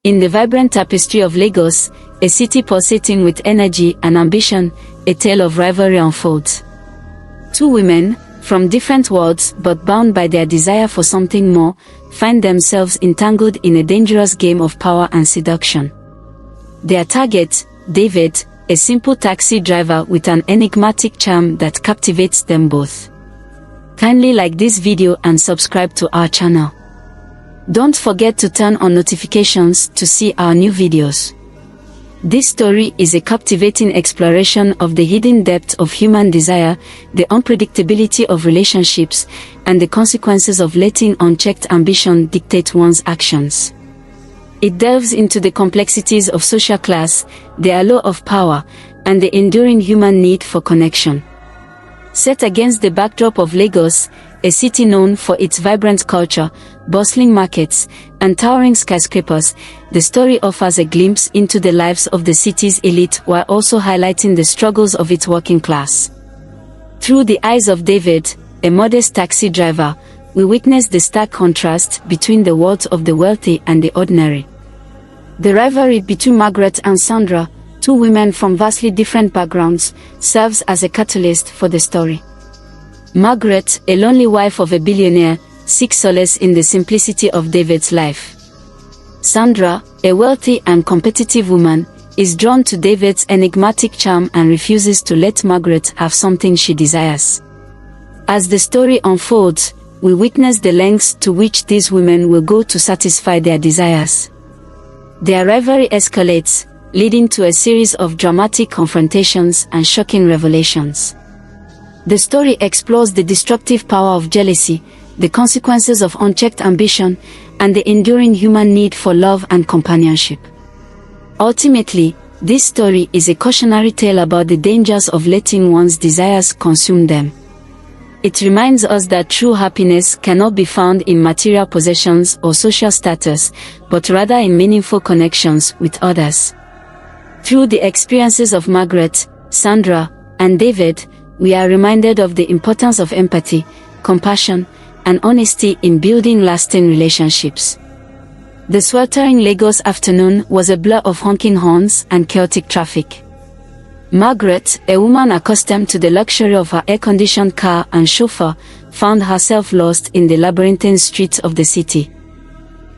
In the vibrant tapestry of Lagos, a city pulsating with energy and ambition, a tale of rivalry unfolds. Two women, from different worlds but bound by their desire for something more, find themselves entangled in a dangerous game of power and seduction. Their target, David, a simple taxi driver with an enigmatic charm that captivates them both. Kindly like this video and subscribe to our channel. Don't forget to turn on notifications to see our new videos. This story is a captivating exploration of the hidden depth of human desire, the unpredictability of relationships, and the consequences of letting unchecked ambition dictate one's actions. It delves into the complexities of social class, the allure of power, and the enduring human need for connection. Set against the backdrop of Lagos, a city known for its vibrant culture, bustling markets, and towering skyscrapers, the story offers a glimpse into the lives of the city's elite while also highlighting the struggles of its working class. Through the eyes of David, a modest taxi driver, we witness the stark contrast between the worlds of the wealthy and the ordinary. The rivalry between Margaret and Sandra, two women from vastly different backgrounds, serves as a catalyst for the story. Margaret, a lonely wife of a billionaire, seeks solace in the simplicity of David's life. Sandra, a wealthy and competitive woman, is drawn to David's enigmatic charm and refuses to let Margaret have something she desires. As the story unfolds, we witness the lengths to which these women will go to satisfy their desires. Their rivalry escalates, leading to a series of dramatic confrontations and shocking revelations. The story explores the destructive power of jealousy, the consequences of unchecked ambition, and the enduring human need for love and companionship. Ultimately, this story is a cautionary tale about the dangers of letting one's desires consume them. It reminds us that true happiness cannot be found in material possessions or social status, but rather in meaningful connections with others. Through the experiences of Margaret, Sandra, and David, we are reminded of the importance of empathy, compassion, and honesty in building lasting relationships. The sweltering Lagos afternoon was a blur of honking horns and chaotic traffic. Margaret, a woman accustomed to the luxury of her air-conditioned car and chauffeur, found herself lost in the labyrinthine streets of the city.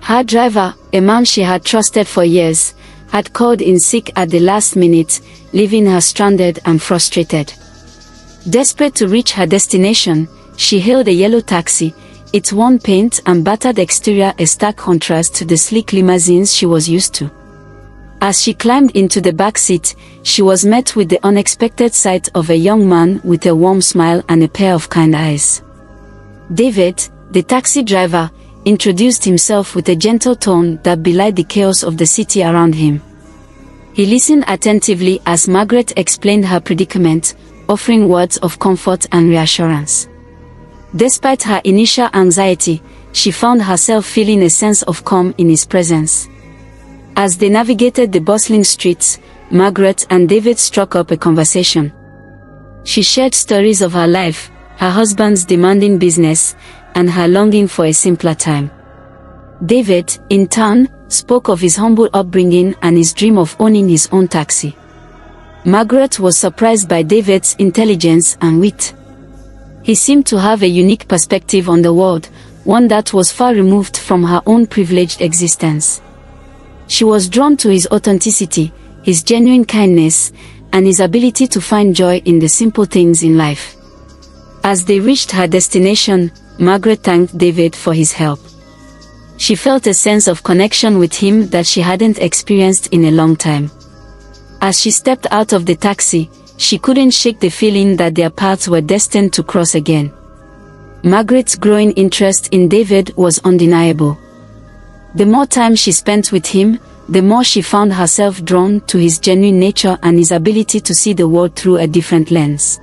Her driver, a man she had trusted for years, had called in sick at the last minute, leaving her stranded and frustrated. Desperate to reach her destination, she hailed a yellow taxi, its worn paint and battered exterior a stark contrast to the sleek limousines she was used to. As she climbed into the back seat, she was met with the unexpected sight of a young man with a warm smile and a pair of kind eyes. David, the taxi driver, introduced himself with a gentle tone that belied the chaos of the city around him. He listened attentively as Margaret explained her predicament, offering words of comfort and reassurance. Despite her initial anxiety, she found herself feeling a sense of calm in his presence. As they navigated the bustling streets, Margaret and David struck up a conversation. She shared stories of her life, her husband's demanding business, and her longing for a simpler time. David, in turn, spoke of his humble upbringing and his dream of owning his own taxi. Margaret was surprised by David's intelligence and wit. He seemed to have a unique perspective on the world, one that was far removed from her own privileged existence. She was drawn to his authenticity, his genuine kindness, and his ability to find joy in the simple things in life. As they reached her destination, Margaret thanked David for his help. She felt a sense of connection with him that she hadn't experienced in a long time. As she stepped out of the taxi, she couldn't shake the feeling that their paths were destined to cross again. Margaret's growing interest in David was undeniable. The more time she spent with him, the more she found herself drawn to his genuine nature and his ability to see the world through a different lens.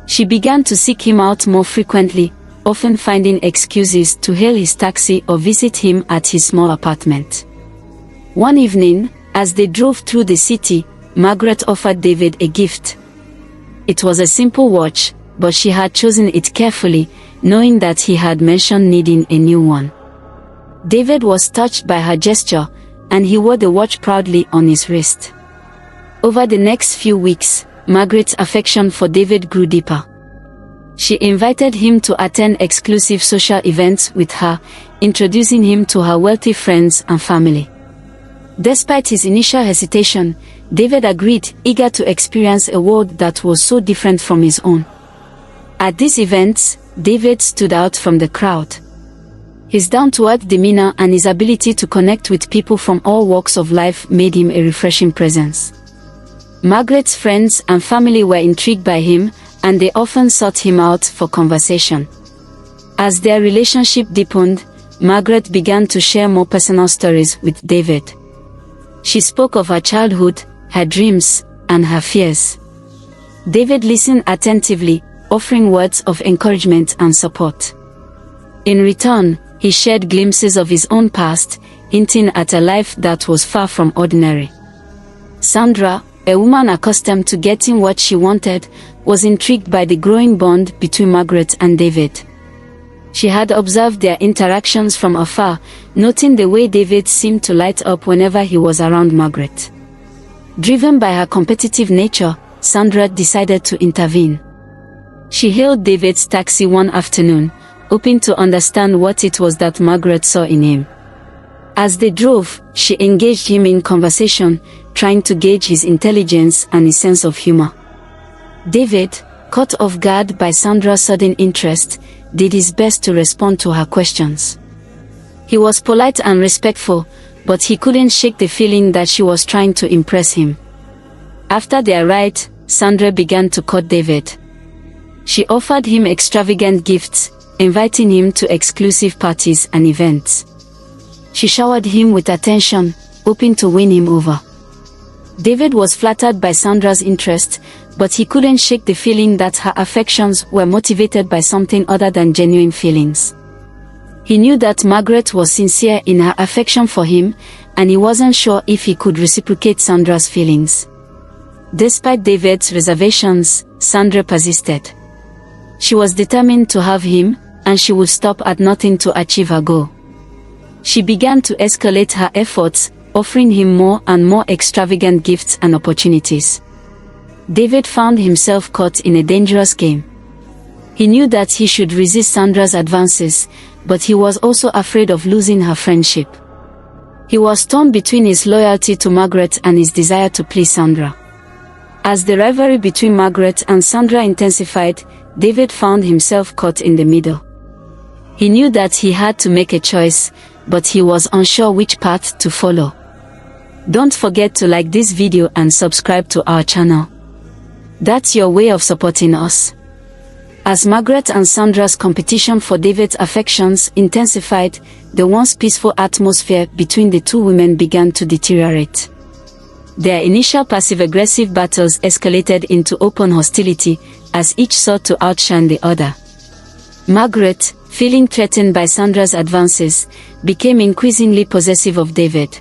She began to seek him out more frequently, often finding excuses to hail his taxi or visit him at his small apartment. One evening, as they drove through the city, Margaret offered David a gift. It was a simple watch, but she had chosen it carefully, knowing that he had mentioned needing a new one. David was touched by her gesture, and he wore the watch proudly on his wrist. Over the next few weeks, Margaret's affection for David grew deeper. She invited him to attend exclusive social events with her, introducing him to her wealthy friends and family. Despite his initial hesitation, David agreed, eager to experience a world that was so different from his own. At these events, David stood out from the crowd. His down-to-earth demeanor and his ability to connect with people from all walks of life made him a refreshing presence. Margaret's friends and family were intrigued by him, and they often sought him out for conversation. As their relationship deepened, Margaret began to share more personal stories with David. She spoke of her childhood, her dreams, and her fears. David listened attentively, offering words of encouragement and support. In return, he shared glimpses of his own past, hinting at a life that was far from ordinary. Sandra, a woman accustomed to getting what she wanted, was intrigued by the growing bond between Margaret and David. She had observed their interactions from afar, noting the way David seemed to light up whenever he was around Margaret. Driven by her competitive nature, Sandra decided to intervene. She hailed David's taxi one afternoon, hoping to understand what it was that Margaret saw in him. As they drove, she engaged him in conversation, trying to gauge his intelligence and his sense of humor. David, caught off guard by Sandra's sudden interest, did his best to respond to her questions. He was polite and respectful, but he couldn't shake the feeling that she was trying to impress him. After their ride, Sandra began to court David. She offered him extravagant gifts, inviting him to exclusive parties and events. She showered him with attention, hoping to win him over. David was flattered by Sandra's interest, but he couldn't shake the feeling that her affections were motivated by something other than genuine feelings. He knew that Margaret was sincere in her affection for him, and he wasn't sure if he could reciprocate Sandra's feelings. Despite David's reservations, Sandra persisted. She was determined to have him, and she would stop at nothing to achieve her goal. She began to escalate her efforts, offering him more and more extravagant gifts and opportunities. David found himself caught in a dangerous game. He knew that he should resist Sandra's advances, but he was also afraid of losing her friendship. He was torn between his loyalty to Margaret and his desire to please Sandra. As the rivalry between Margaret and Sandra intensified, David found himself caught in the middle. He knew that he had to make a choice, but he was unsure which path to follow. Don't forget to like this video and subscribe to our channel. That's your way of supporting us. As Margaret and Sandra's competition for David's affections intensified, the once peaceful atmosphere between the two women began to deteriorate. Their initial passive-aggressive battles escalated into open hostility, as each sought to outshine the other. Margaret, feeling threatened by Sandra's advances, became increasingly possessive of David.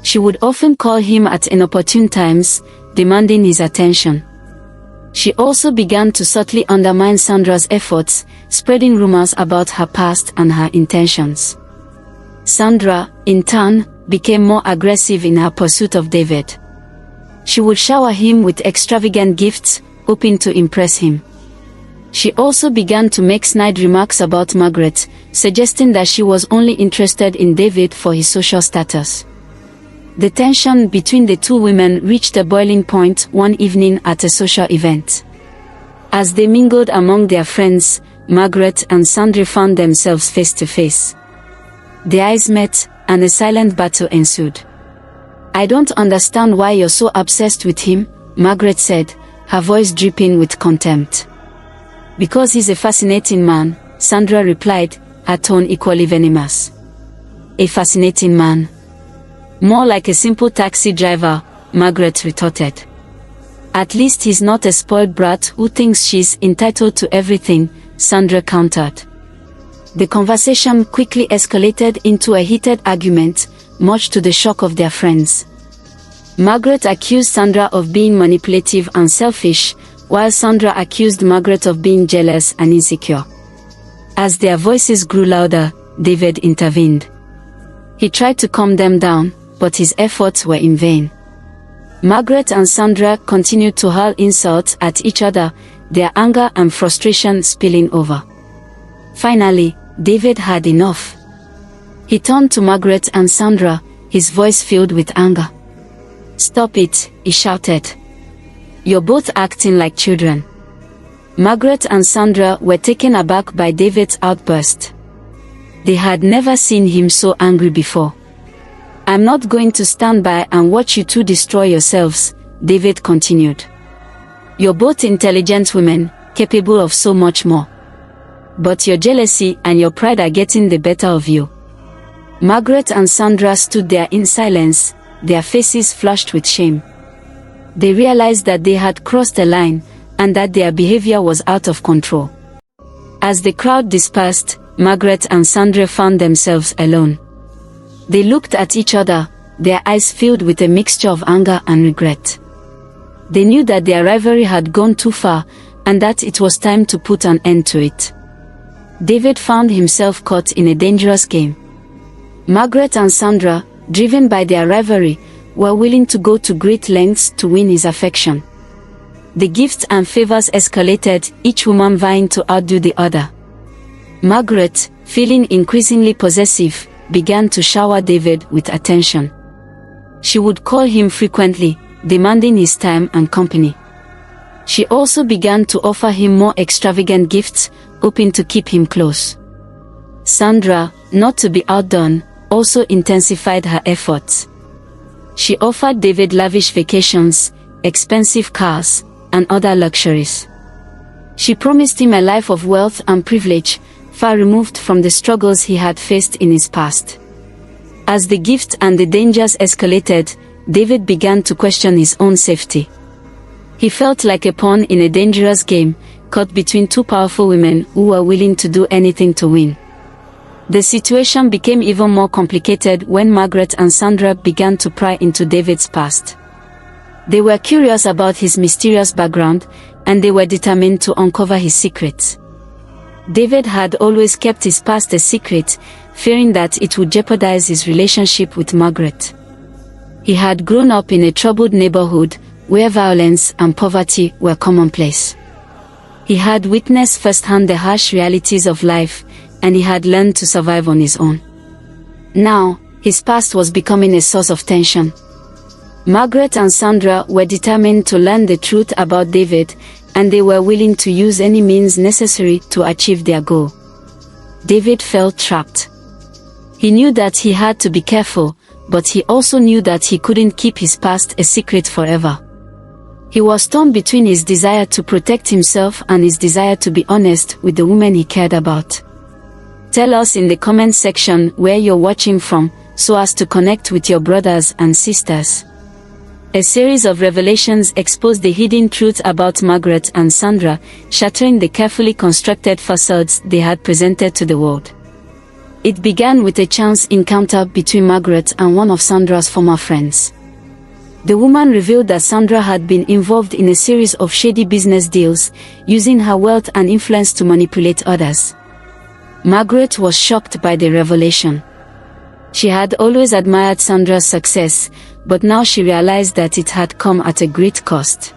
She would often call him at inopportune times, demanding his attention. She also began to subtly undermine Sandra's efforts, spreading rumors about her past and her intentions. Sandra, in turn, became more aggressive in her pursuit of David. She would shower him with extravagant gifts, hoping to impress him. She also began to make snide remarks about Margaret, suggesting that she was only interested in David for his social status. The tension between the two women reached a boiling point one evening at a social event. As they mingled among their friends, Margaret and Sandra found themselves face to face. Their eyes met, and a silent battle ensued. "I don't understand why you're so obsessed with him," Margaret said, her voice dripping with contempt. "Because he's a fascinating man," Sandra replied, her tone equally venomous. "A fascinating man? More like a simple taxi driver," Margaret retorted. "At least he's not a spoiled brat who thinks she's entitled to everything," Sandra countered. The conversation quickly escalated into a heated argument, much to the shock of their friends. Margaret accused Sandra of being manipulative and selfish, while Sandra accused Margaret of being jealous and insecure. As their voices grew louder, David intervened. He tried to calm them down, but his efforts were in vain. Margaret and Sandra continued to hurl insults at each other, their anger and frustration spilling over. Finally, David had enough. He turned to Margaret and Sandra, his voice filled with anger. "Stop it," he shouted. "You're both acting like children." Margaret and Sandra were taken aback by David's outburst. They had never seen him so angry before. "I'm not going to stand by and watch you two destroy yourselves," David continued. "You're both intelligent women, capable of so much more. But your jealousy and your pride are getting the better of you." Margaret and Sandra stood there in silence, their faces flushed with shame. They realized that they had crossed a line, and that their behavior was out of control. As the crowd dispersed, Margaret and Sandra found themselves alone. They looked at each other, their eyes filled with a mixture of anger and regret. They knew that their rivalry had gone too far, and that it was time to put an end to it. David found himself caught in a dangerous game. Margaret and Sandra, driven by their rivalry, were willing to go to great lengths to win his affection. The gifts and favors escalated, each woman vying to outdo the other. Margaret, feeling increasingly possessive, began to shower David with attention. She would call him frequently, demanding his time and company. She also began to offer him more extravagant gifts, hoping to keep him close. Sandra, not to be outdone, also intensified her efforts. She offered David lavish vacations, expensive cars, and other luxuries. She promised him a life of wealth and privilege, far removed from the struggles he had faced in his past. As the gifts and the dangers escalated, David began to question his own safety. He felt like a pawn in a dangerous game, caught between two powerful women who were willing to do anything to win. The situation became even more complicated when Margaret and Sandra began to pry into David's past. They were curious about his mysterious background, and they were determined to uncover his secrets. David had always kept his past a secret, fearing that it would jeopardize his relationship with Margaret. He had grown up in a troubled neighborhood, where violence and poverty were commonplace. He had witnessed firsthand the harsh realities of life, and he had learned to survive on his own. Now, his past was becoming a source of tension. Margaret and Sandra were determined to learn the truth about David, and they were willing to use any means necessary to achieve their goal. David felt trapped. He knew that he had to be careful, but he also knew that he couldn't keep his past a secret forever. He was torn between his desire to protect himself and his desire to be honest with the woman he cared about. Tell us in the comment section where you're watching from, so as to connect with your brothers and sisters. A series of revelations exposed the hidden truth about Margaret and Sandra, shattering the carefully constructed facades they had presented to the world. It began with a chance encounter between Margaret and one of Sandra's former friends. The woman revealed that Sandra had been involved in a series of shady business deals, using her wealth and influence to manipulate others. Margaret was shocked by the revelation. She had always admired Sandra's success, but now she realized that it had come at a great cost.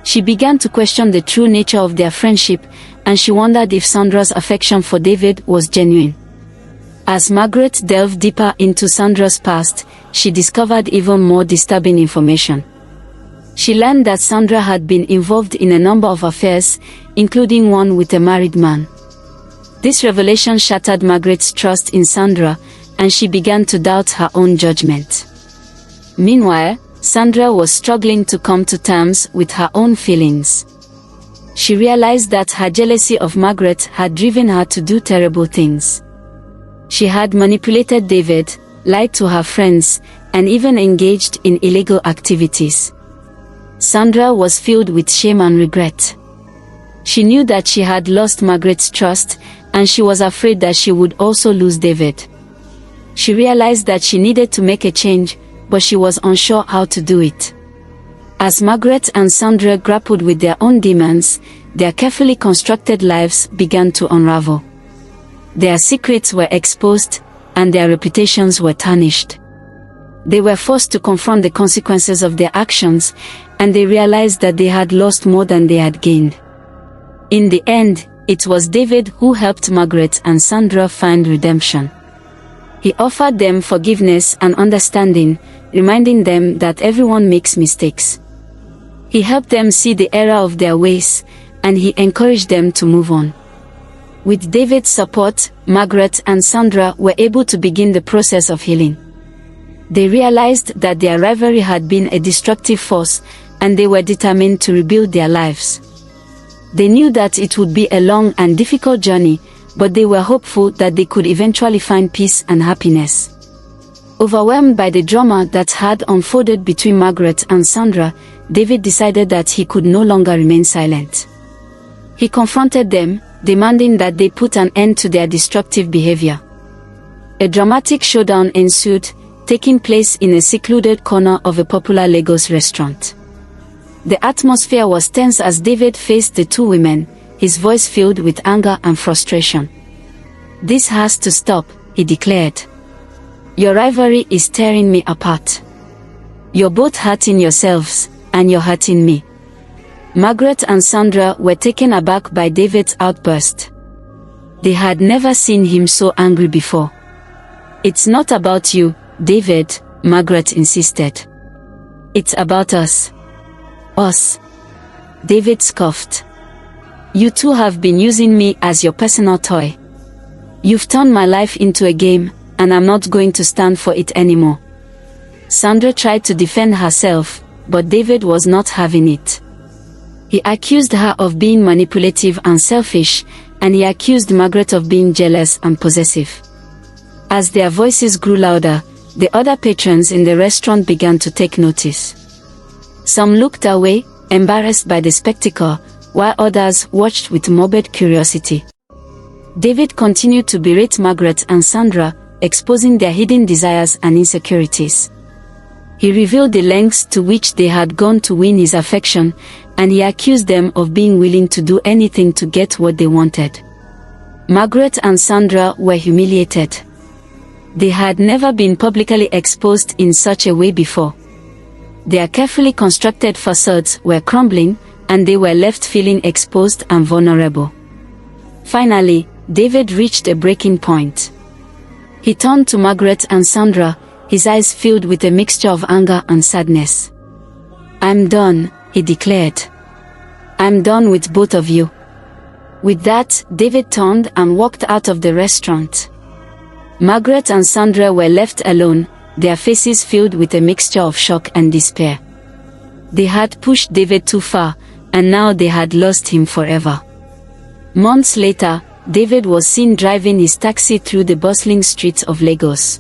She began to question the true nature of their friendship, and she wondered if Sandra's affection for David was genuine. As Margaret delved deeper into Sandra's past, she discovered even more disturbing information. She learned that Sandra had been involved in a number of affairs, including one with a married man. This revelation shattered Margaret's trust in Sandra, and she began to doubt her own judgment. Meanwhile, Sandra was struggling to come to terms with her own feelings. She realized that her jealousy of Margaret had driven her to do terrible things. She had manipulated David, lied to her friends, and even engaged in illegal activities. Sandra was filled with shame and regret. She knew that she had lost Margaret's trust, and she was afraid that she would also lose David. She realized that she needed to make a change, but she was unsure how to do it. As Margaret and Sandra grappled with their own demons, their carefully constructed lives began to unravel. Their secrets were exposed, and their reputations were tarnished. They were forced to confront the consequences of their actions, and they realized that they had lost more than they had gained. In the end, it was David who helped Margaret and Sandra find redemption. He offered them forgiveness and understanding, reminding them that everyone makes mistakes. He helped them see the error of their ways, and he encouraged them to move on. With David's support, Margaret and Sandra were able to begin the process of healing. They realized that their rivalry had been a destructive force, and they were determined to rebuild their lives. They knew that it would be a long and difficult journey, but they were hopeful that they could eventually find peace and happiness. Overwhelmed by the drama that had unfolded between Margaret and Sandra, David decided that he could no longer remain silent. He confronted them, demanding that they put an end to their destructive behavior. A dramatic showdown ensued, taking place in a secluded corner of a popular Lagos restaurant. The atmosphere was tense as David faced the two women, his voice filled with anger and frustration. "This has to stop," he declared. "Your rivalry is tearing me apart. You're both hurting yourselves, and you're hurting me." Margaret and Sandra were taken aback by David's outburst. They had never seen him so angry before. "It's not about you, David," Margaret insisted. "It's about us." "Us?" David scoffed. "You two have been using me as your personal toy. You've turned my life into a game, and I'm not going to stand for it anymore." Sandra tried to defend herself, but David was not having it. He accused her of being manipulative and selfish, and he accused Margaret of being jealous and possessive. As their voices grew louder, the other patrons in the restaurant began to take notice. Some looked away, embarrassed by the spectacle, while others watched with morbid curiosity. David continued to berate Margaret and Sandra, exposing their hidden desires and insecurities. He revealed the lengths to which they had gone to win his affection, and he accused them of being willing to do anything to get what they wanted. Margaret and Sandra were humiliated. They had never been publicly exposed in such a way before. Their carefully constructed facades were crumbling, and they were left feeling exposed and vulnerable. Finally, David reached a breaking point. He turned to Margaret and Sandra, his eyes filled with a mixture of anger and sadness. "I'm done," he declared. "I'm done with both of you." With that, David turned and walked out of the restaurant. Margaret and Sandra were left alone, their faces filled with a mixture of shock and despair. They had pushed David too far, and now they had lost him forever. Months later, David was seen driving his taxi through the bustling streets of Lagos.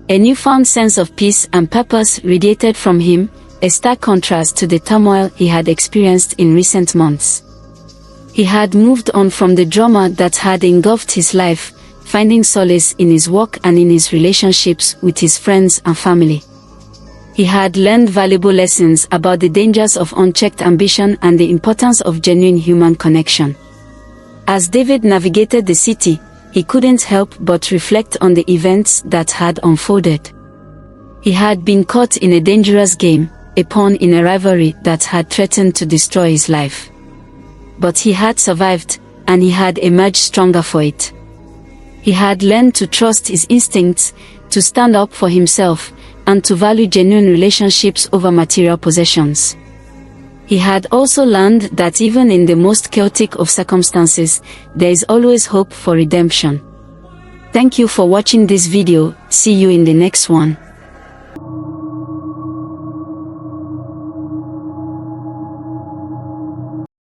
A newfound sense of peace and purpose radiated from him, a stark contrast to the turmoil he had experienced in recent months. He had moved on from the drama that had engulfed his life, finding solace in his work and in his relationships with his friends and family. He had learned valuable lessons about the dangers of unchecked ambition and the importance of genuine human connection. As David navigated the city, he couldn't help but reflect on the events that had unfolded. He had been caught in a dangerous game, a pawn in a rivalry that had threatened to destroy his life. But he had survived, and he had emerged stronger for it. He had learned to trust his instincts, to stand up for himself, and to value genuine relationships over material possessions. He had also learned that even in the most chaotic of circumstances, there is always hope for redemption. Thank you for watching this video. See you in the next one.